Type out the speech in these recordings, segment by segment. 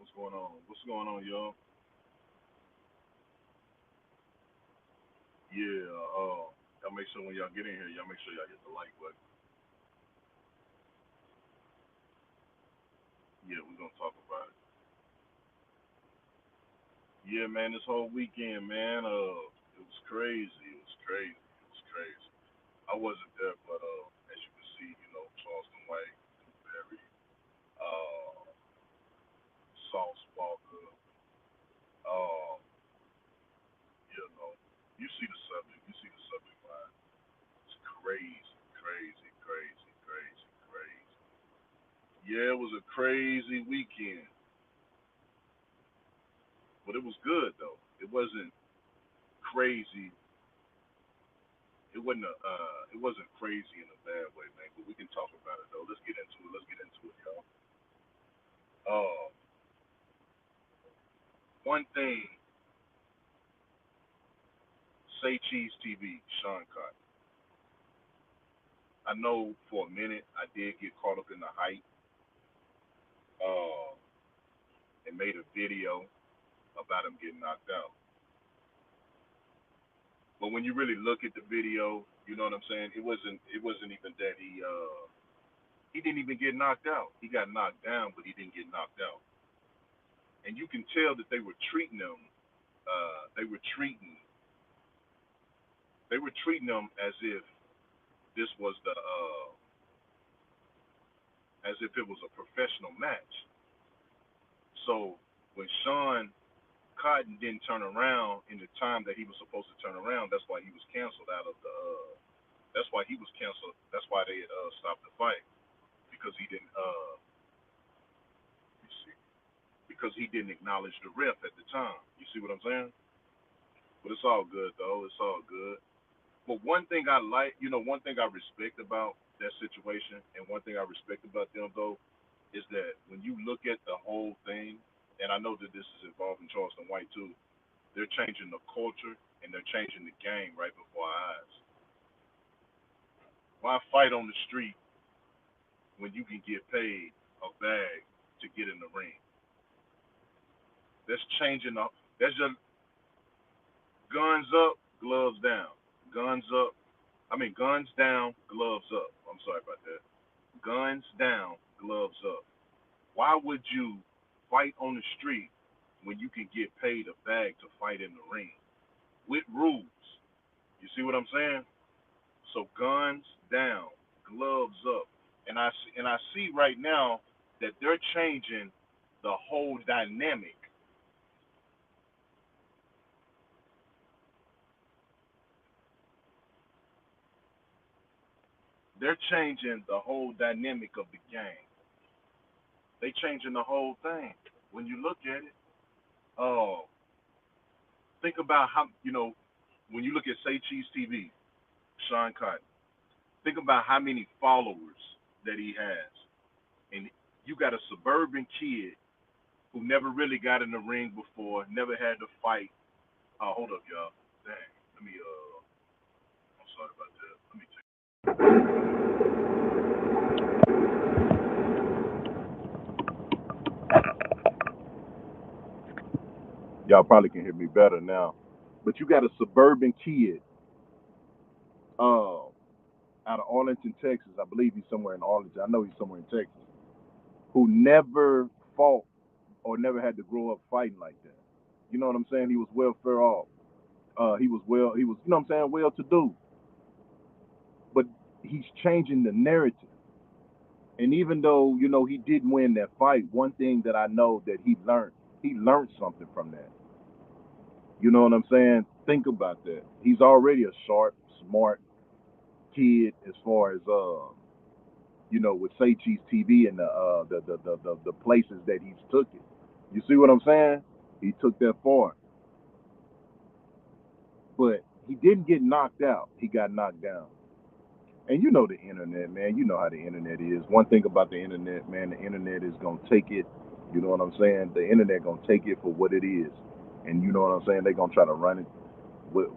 What's going on? What's going on, y'all? Yeah, y'all make sure when y'all get in here, y'all make sure y'all hit the like button. Yeah, we're gonna talk about it. Yeah, man, this whole weekend, man, it was crazy. It was crazy. It was crazy. I wasn't there, but as you can see, Charleston White, Berry, uh, Sauce Walka, uh, you know, you see the subject. You see the subject line. It's crazy, crazy, crazy, crazy, crazy. Yeah, it was a crazy weekend, but it was good though. It wasn't crazy. It wasn't crazy in a bad way, man. But we can talk about it though. Let's get into it. Let's get into it, y'all. Uh, One thing, Saycheese TV, Sean Cotton. I know for a minute I did get caught up in the hype, uh, and made a video about him getting knocked out. But when you really look at the video, you know what I'm saying? It wasn't even that he didn't even get knocked out. He got knocked down, but he didn't get knocked out. And you can tell that they were treating him. They were treating him as if this was as if it was a professional match. So when Sean Cotton didn't turn around in the time that he was supposed to turn around, that's why he was canceled out of the. That's why he was canceled. That's why they stopped the fight because he didn't. You see, because he didn't acknowledge the ref at the time. You see what I'm saying? But it's all good though. It's all good. But one thing I like, one thing I respect about that situation, and one thing I respect about them though, is that when you look at the whole thing, and I know that this is involving Charleston White too, they're changing the culture and they're changing the game right before our eyes. Why fight on the street when you can get paid a bag to get in the ring? That's changing the. That's just guns up, gloves down. Guns up. I mean, guns down, gloves up. I'm sorry about that. Guns down, gloves up. Why would you fight on the street when you can get paid a bag to fight in the ring with rules? You see what I'm saying? So guns down, gloves up, and I see right now that they're changing the whole dynamic. They're changing the whole dynamic of the game. They changing the whole thing. When you look at it, oh, think about how when you look at Saycheese TV, Sean Cotton. Think about how many followers that he has, and you got a suburban kid who never really got in the ring before, never had to fight. Oh, hold up, y'all. Dang. Let me. I'm sorry about that. Let me take. Y'all probably can hear me better now. But you got a suburban kid, out of Arlington, Texas. I believe he's somewhere in Arlington. I know he's somewhere in Texas. Who never fought or never had to grow up fighting like that. You know what I'm saying? He was welfare off. He was, you know what I'm saying, well to do. But he's changing the narrative. And even though, he didn't win that fight, one thing that I know that he learned something from that. You know what I'm saying? Think about that. He's already a sharp, smart kid as far as with Saycheese TV and the places that he's took it. You see what I'm saying? He took that far. But he didn't get knocked out. He got knocked down. And you know the internet, man. You know how the internet is. One thing about the internet, man, the internet is gonna take it. You know what I'm saying? The internet gonna take it for what it is. And you know what I'm saying? They gonna try to run it.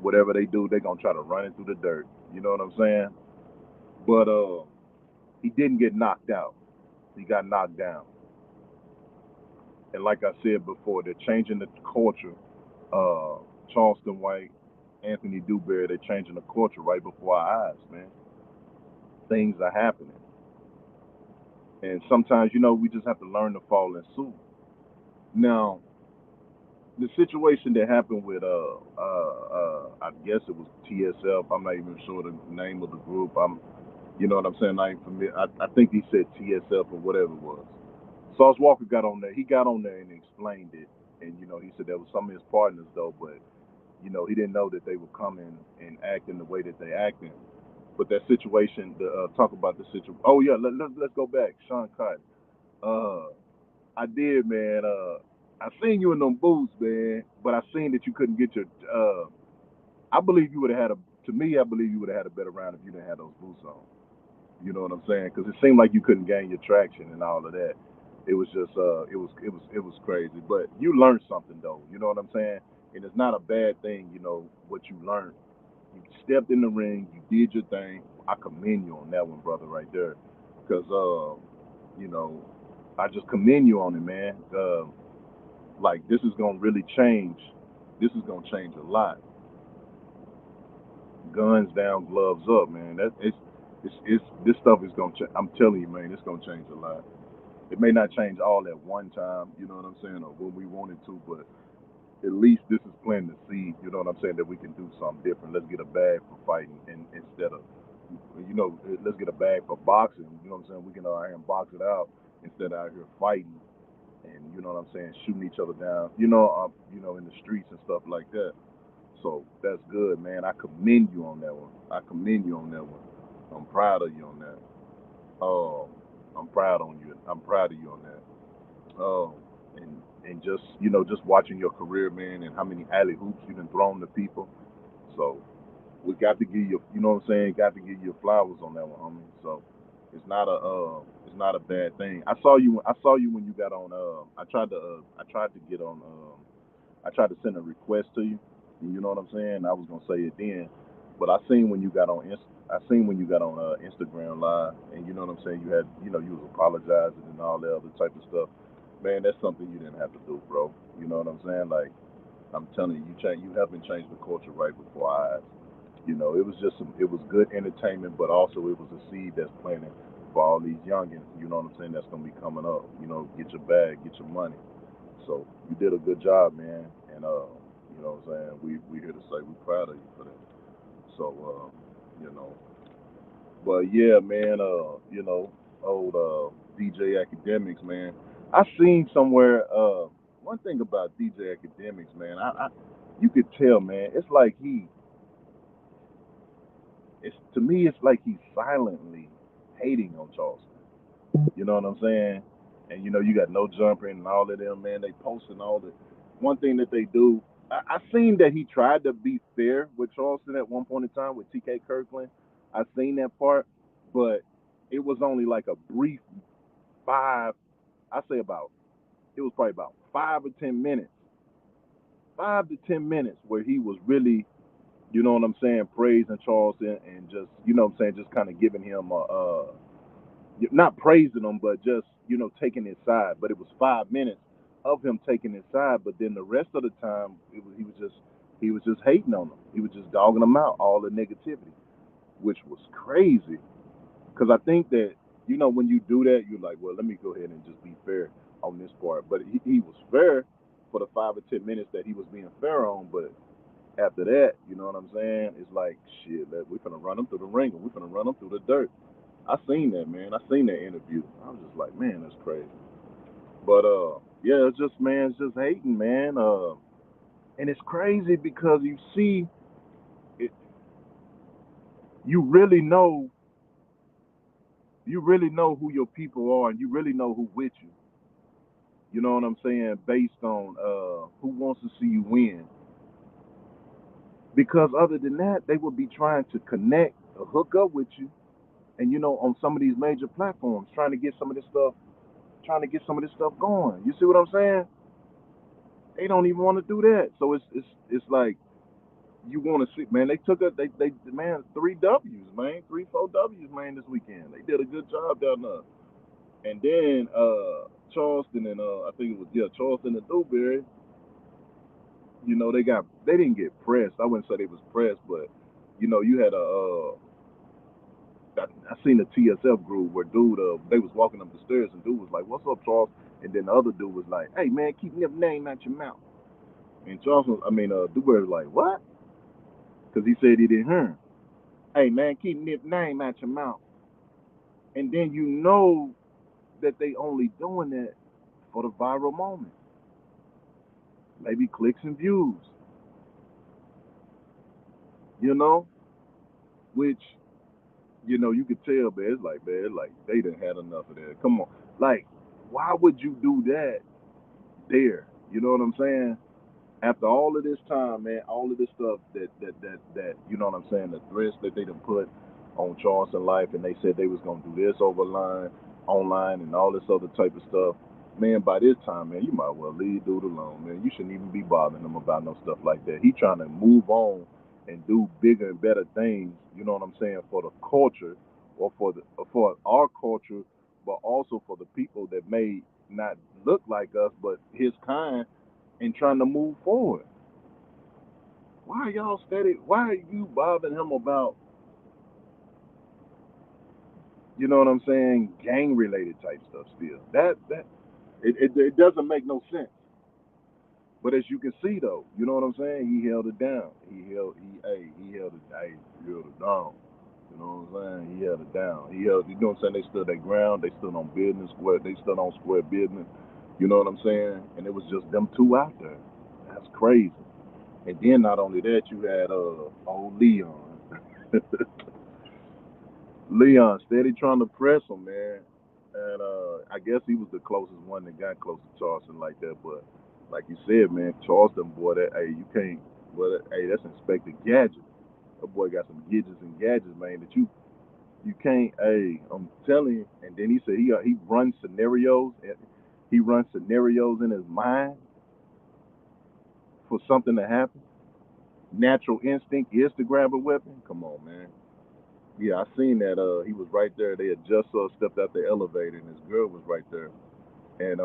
Whatever they do, they gonna try to run it through the dirt. You know what I'm saying? But he didn't get knocked out. He got knocked down. And like I said before, they're changing the culture. Uh, Charleston White, Anthony Dewberry, they're changing the culture right before our eyes, man. Things are happening. And sometimes, we just have to learn to fall in suit. Now, the situation that happened with I guess it was TSF. I'm not even sure the name of the group. You know what I'm saying? I ain't familiar. I think he said TSF or whatever it was. Sauce Walka got on there. He got on there and explained it. And he said there was some of his partners though, but he didn't know that they were coming and acting the way that they acting. But that situation, talk about the situation. Oh yeah, let's go back. Sean Cotton. Uh, I did, man. I seen you in them boots, man. But I seen that you couldn't get your. I believe you would have had a. To me, I believe you would have had a better round if you didn't have those boots on. You know what I'm saying? Because it seemed like you couldn't gain your traction and all of that. It was just, it was crazy. But you learned something though. You know what I'm saying? And it's not a bad thing. What you learned. You stepped in the ring. You did your thing. I commend you on that one, brother, right there. Because, you know, I just commend you on it, man. Like this is gonna really change. This is gonna change a lot. Guns down, gloves up, man. It's this stuff is gonna. I'm telling you, man, it's gonna change a lot. It may not change all at one time, you know what I'm saying, or when we wanted to, but at least this is planting the seed. You know what I'm saying, that we can do something different. Let's get a bag for fighting, and instead of, let's get a bag for boxing. You know what I'm saying? We can out here and box it out instead of out here fighting, and you know what I'm saying, shooting each other down. In the streets and stuff like that. So that's good, man. I commend you on that one. I commend you on that one. I'm proud of you on that. Um, I'm proud on you. I'm proud of you on that. Um, and just just watching your career, man, and how many alley hoops you've been thrown to people. So we got to give you, you know what I'm saying, got to give you flowers on that one, homie. So it's not a bad thing. I saw you when you got on. I tried to get on. I tried to send a request to you. You know what I'm saying? I was gonna say it then, but I seen when you got on Instagram Live, and you know what I'm saying. You had, you was apologizing and all that other type of stuff. Man, that's something you didn't have to do, bro. You know what I'm saying? Like I'm telling you, you haven't changed the culture right before our eyes. It was good entertainment, but also it was a seed that's planted for all these youngins. You know what I'm saying? That's gonna be coming up. Get your bag, get your money. So you did a good job, man. And you know what I'm saying? We here to say we're proud of you for that. So you know, but yeah, man. Old DJ Academics, man. I seen somewhere. One thing about DJ Academics, man. You could tell, man. It's to me, it's like he's silently hating on Charleston. You know what I'm saying? And you got no jumper and all of them, man. They posting all the one thing that they do. I seen that he tried to be fair with Charleston at one point in time with TK Kirkland. I seen that part, but it was only like a brief five. I say about it was probably about 5 or 10 minutes, 5 to 10 minutes where he was really, you know what I'm saying, praising Charleston and just, what I'm saying, just kind of giving him not praising him, but just taking his side. But it was 5 minutes of him taking his side. But then the rest of the time, he was just hating on him. He was just dogging him out, all the negativity, which was crazy. Because I think that when you do that, you're like, well, let me go ahead and just be fair on this part. But he was fair for the 5 or 10 minutes that he was being fair on. But after that, you know what I'm saying? It's like shit. We're gonna run him through the ring, and we're gonna run him through the dirt. I seen that, man. I seen that interview. I was just like, man, that's crazy. But yeah, it's just, man, it's just hating, man. And it's crazy because it, you really know, who your people are, and you really know who with you. You know what I'm saying? Based on who wants to see you win. Because other than that, they would be trying to connect or hook up with you, and on some of these major platforms, trying to get some of this stuff going. You see what I'm saying? They don't even want to do that. So it's like you want to see, man. They took a they man 3 W's, man, 3 4 W's, man, this weekend. They did a good job down there. And then Charleston and I think it was Charleston and Dewberry. They didn't get pressed. I wouldn't say they was pressed, but you had I seen the TSF group where dude they was walking up the stairs and dude was like, "What's up, Charles?" And then the other dude was like, "Hey man, keep your name out your mouth." And Dewberry was like, "What?" Because he said he didn't hear him. Hey man, keep your name out your mouth. And then that they only doing that for the viral moment, maybe clicks and views, you know, which you could tell, man. It's like they done had enough of that. Come on, like, why would you do that there? You know what I'm saying? After all of this time, man, all of this stuff that you know what I'm saying, the threats that they done put on Charleston Life, and they said they was gonna do this online, and all this other type of stuff. Man, by this time, man, you might well leave dude alone, man. You shouldn't even be bothering him about no stuff like that. He trying to move on and do bigger and better things. You know what I'm saying, for the culture, or for our culture, but also for the people that may not look like us, but his kind, and trying to move forward. Why are y'all steady? Why are you bothering him about, what I'm saying, gang related type stuff still? It doesn't make no sense. But as you can see though, you know what I'm saying? He held it down. He held it down. You know what I'm saying? He held it down. You know what I'm saying? They stood their ground. They stood on business. They stood on square business. You know what I'm saying? And it was just them two out there. That's crazy. And then not only that, you had old Leon. Leon steady trying to press him, man. And I guess he was the closest one that got close to Charleston like that. But like you said, man, Charleston boy, that hey, you can't. Well, hey, that's Inspector Gadget. That boy got some gadgets and gadgets, man. That you can't. Hey, I'm telling you. And then he said he runs scenarios. He runs scenarios in his mind for something to happen. Natural instinct is to grab a weapon. Come on, man. Yeah, I seen that. He was right there. They had just stepped out the elevator, and his girl was right there. And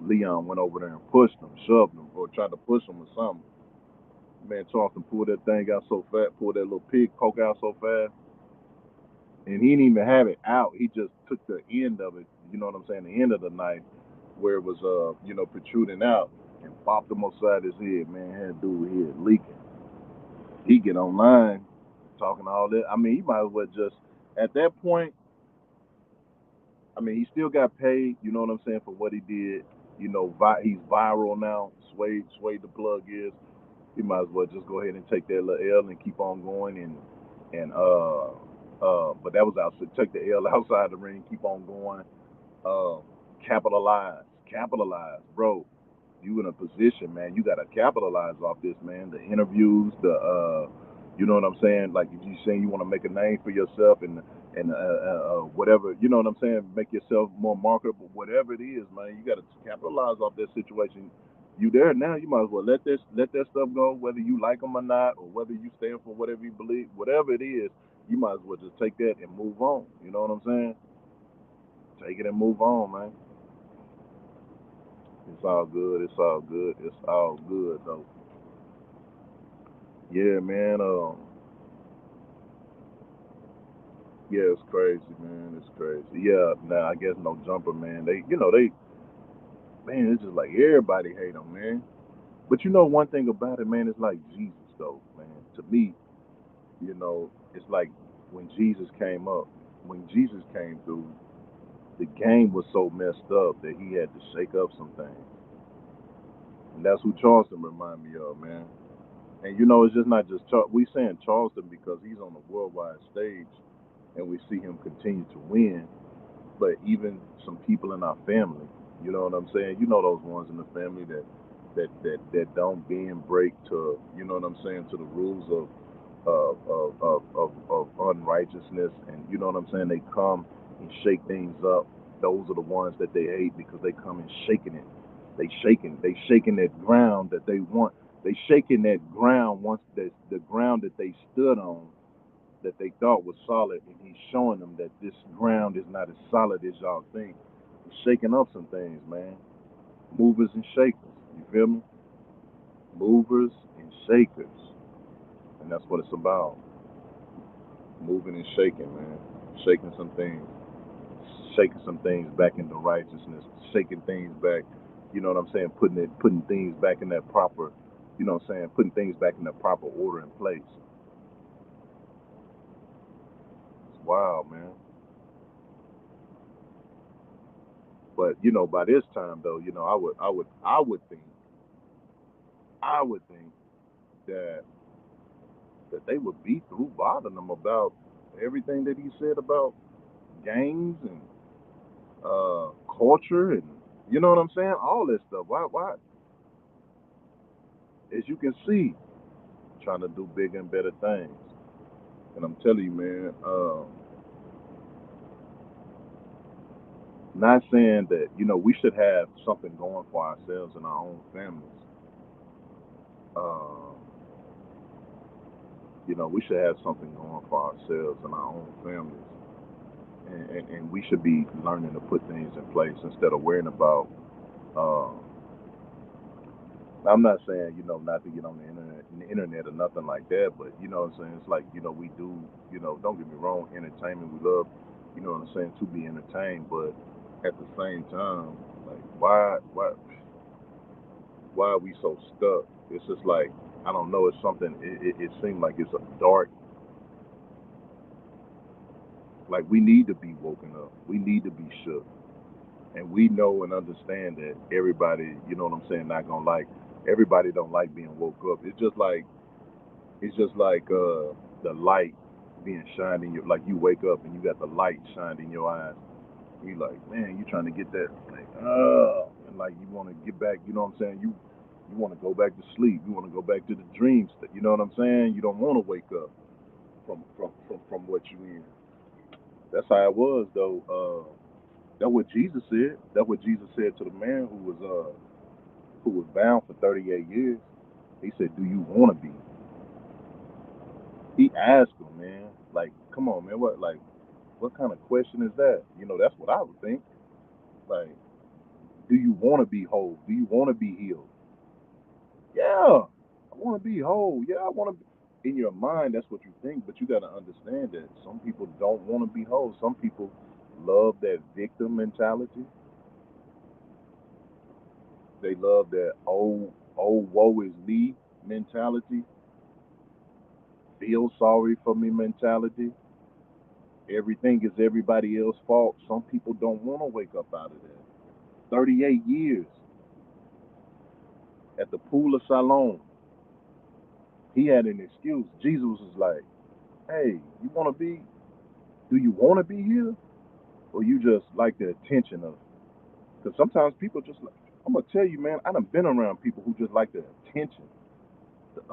Leon went over there and pushed him, shoved him, or tried to push him or something. Man, Charleston pulled that thing out so fast, pulled that little pig poke out so fast, and he didn't even have it out. He just took the end of it. You know what I'm saying? The end of the knife, where it was protruding out, and popped him upside his head. Man, had dude head leaking. He get online talking all that. I mean, he might as well just at that point. I mean, he still got paid. You know what I'm saying, for what he did. He's viral now. Sway the plug is. He might as well just go ahead and take that little L and keep on going but that was outside. Take the L outside the ring, keep on going. Uh, capitalize, bro. You in a position, man. You gotta capitalize off this, man. The interviews, you know what I'm saying. Like if you saying you want to make a name for yourself and whatever, you know what I'm saying. Make yourself more marketable, whatever it is, man. You gotta capitalize off this situation. You there now? You might as well let that stuff go, whether you like them or not, or whether you stand for whatever you believe, whatever it is. You might as well just take that and move on. You know what I'm saying? Take it and move on, man. It's all good. It's all good. It's all good though. Yeah, man. Yeah, it's crazy, man. It's crazy. Yeah. Now I guess no jumper, man. Man. It's just like everybody hate them, man. But one thing about it, man. It's like Jesus, though, man. To me, it's like when Jesus came up, when Jesus came through, the game was so messed up that he had to shake up some things, and that's who Charleston remind me of, man. And it's just not just we saying Charleston because he's on the worldwide stage, and we see him continue to win. But even some people in our family, you know what I'm saying? Those ones in the family that don't bend break to, you know what I'm saying, to the rules of unrighteousness, and you know what I'm saying. They come and shake things up. Those are the ones that they hate because they come and shaking it. They shaking that ground that they want. They shaking that ground once the ground that they stood on that they thought was solid, and he's showing them that this ground is not as solid as y'all think. shaking up some things, man. Movers and shakers. You feel me? Movers and shakers. And that's what it's about. Moving and shaking, man. Shaking some things. Shaking some things back into righteousness. Shaking things back, you know what I'm saying? Putting things back in that proper, you know what I'm saying? Putting things back in that proper order and place. It's wild, man. But you know, by this time though, you know, I would think that they would be through bothering them about everything that he said about gangs and culture and you know what I'm saying? All this stuff. Why? As you can see, trying to do bigger and better things. And I'm telling you, man, not saying that you know we should have something going for ourselves and our own families. Um, you know, we should have something going for ourselves and our own families. And we should be learning to put things in place instead of worrying about. Um, I'm not saying you know not to get on the internet or nothing like that, but you know what I'm saying. It's like you know we do. You know, don't get me wrong. Entertainment, we love. You know what I'm saying to be entertained, but at the same time, like why are we so stuck? It's just like I don't know. It's something. It seems like it's a dark. Like we need to be woken up. We need to be shook. And we know and understand that everybody, you know what I'm saying, not gonna like. Everybody don't like being woke up. It's just like the light being shined in your, like you wake up and you got the light shined in your eyes. You like, man, you trying to get that, like, and like you want to get back. You know what I'm saying? You want to go back to sleep. You want to go back to the dreams. You know what I'm saying? You don't want to wake up from what you in. That's how it was though. That's what Jesus said. That's what Jesus said to the man who was bound for 38 years. He said, "Do you want to be?" He asked him, man. Like, come on, man. What kind of question is that? You know, that's what I would think. Like, do you want to be whole? Do you want to be healed? Yeah, I want to be whole. Yeah, I want to. In your mind, that's what you think, but you got to understand that some people don't want to be whole. Some people love that victim mentality. They love that oh woe is me mentality, feel sorry for me mentality. Everything is everybody else's fault. Some people don't want to wake up out of that. 38 years at the pool of Siloam, he had an excuse. Jesus was like, "Hey, you want to be? Do you want to be here, or you just like the attention of?" Because sometimes people just like, I'm gonna tell you, man. I done been around people who just like the attention.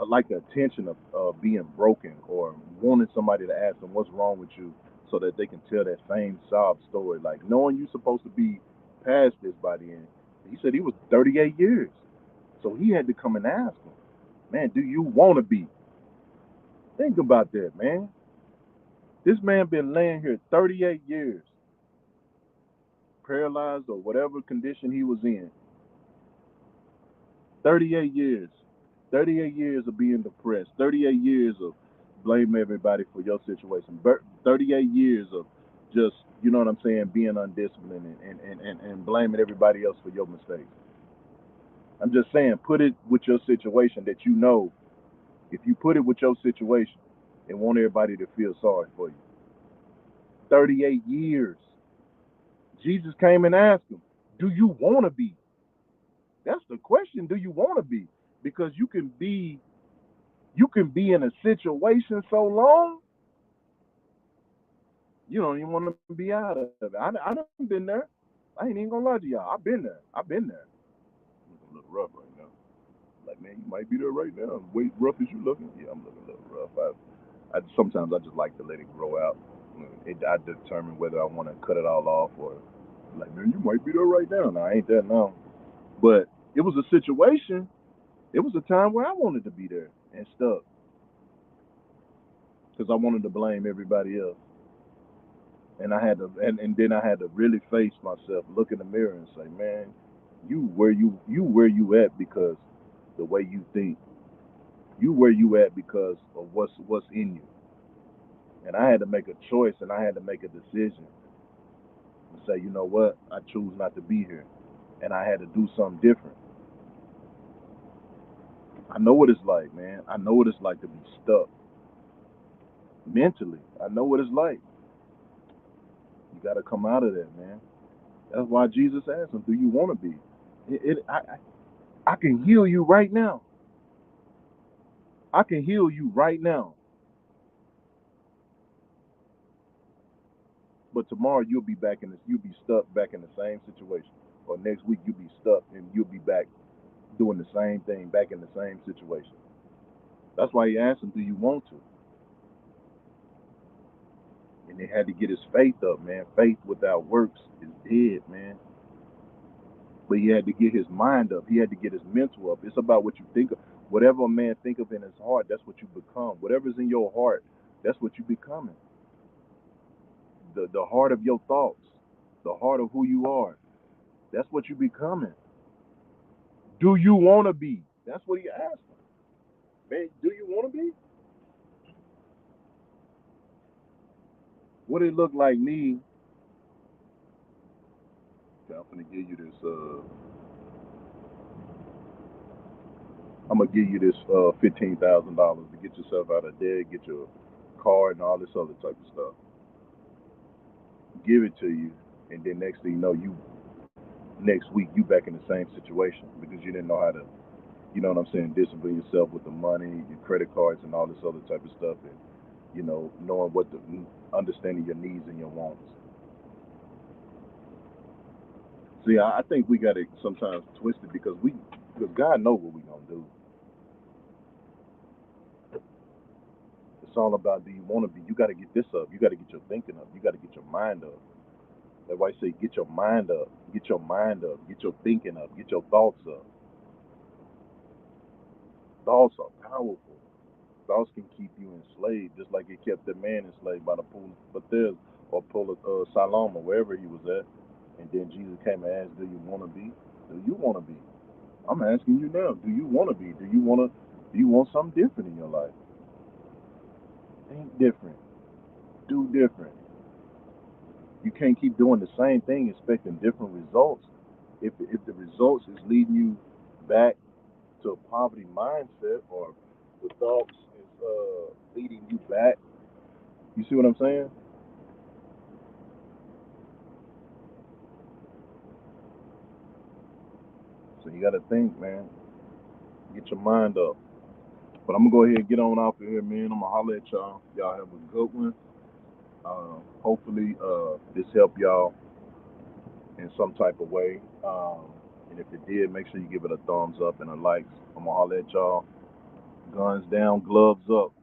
Like the attention of being broken or wanting somebody to ask them what's wrong with you so that they can tell that famed sob story. Like knowing you're supposed to be past this by the end. He said he was 38 years. So he had to come and ask him, man, do you want to be? Think about that, man. This man been laying here 38 years, paralyzed or whatever condition he was in. 38 years. 38 years of being depressed. 38 years of blame everybody for your situation. 38 years of just, you know what I'm saying, being undisciplined and blaming everybody else for your mistakes. I'm just saying, put it with your situation that you know, if you put it with your situation and want everybody to feel sorry for you. 38 years. Jesus came and asked him, do you want to be? That's the question. Do you want to be? Because you can be in a situation so long, you don't even want to be out of it. I done been there. I ain't even gonna lie to y'all. I've been there. I've been there. I'm looking a little rough right now. Like, man, you might be there right now. Wait, rough as you looking? Yeah, I'm looking a little rough. I sometimes I just like to let it grow out. I determine whether I want to cut it all off or like, man, you might be there right now. No, I ain't that now. But it was a situation. It was a time where I wanted to be there and stuck because I wanted to blame everybody else. And I had to, and then I had to really face myself, look in the mirror, and say, man, you where you at because the way you think. You where you at because of what's in you. And I had to make a choice, and I had to make a decision and say, you know what, I choose not to be here, and I had to do something different. I know what it's like, man. I know what it's like to be stuck mentally. I know what it's like. You got to come out of that, man. That's why Jesus asked him, "Do you want to be?" I can heal you right now. I can heal you right now. But tomorrow you'll be back in this. You'll be stuck back in the same situation. Or next week you'll be stuck and you'll be back doing the same thing, back in the same situation. That's why he asked him, "Do you want to?" And they had to get his faith up, man. Faith without works is dead, man. But he had to get his mind up. He had to get his mental up. It's about what you think of. Whatever a man think of in his heart, that's what you become. Whatever's in your heart, that's what you becoming. The heart of your thoughts, the heart of who you are, that's what you becoming. Do you want to be? That's what he asked him. Man, do you want to be? What it look like me? Okay, I'm gonna give you this. I'm gonna give you this $15,000 to get yourself out of debt, get your car, and all this other type of stuff. Give it to you, and then next thing you know, you next week you back in the same situation because you didn't know how to, discipline yourself with the money, your credit cards, and all this other type of stuff, and knowing what the understanding your needs and your wants. See, I think we got it sometimes twisted because God knows what we're gonna do. It's all about, do you want to be? You got to get this up. You got to get your thinking up. You got to get your mind up. That's why I say get your mind up. Get your mind up. Get your thinking up. Get your thoughts up. Thoughts are powerful. Thoughts can keep you enslaved, just like it kept the man enslaved by the pool of Bethesda or pool of Siloam or wherever he was at. And then Jesus came and asked, "Do you want to be? Do you want to be?" I'm asking you now. Do you want to be? Do you want to? Do you want something different in your life? Think different. Do different. You can't keep doing the same thing expecting different results. If the results is leading you back to a poverty mindset, or the thoughts is leading you back, you see what I'm saying? So you got to think, man. Get your mind up. But I'm gonna go ahead and get on off of here, man. I'm gonna holler at y'all. Y'all have a good one. Hopefully, this helped y'all in some type of way. And if it did, make sure you give it a thumbs up and a like. I'm gonna holler at y'all. Guns down, gloves up.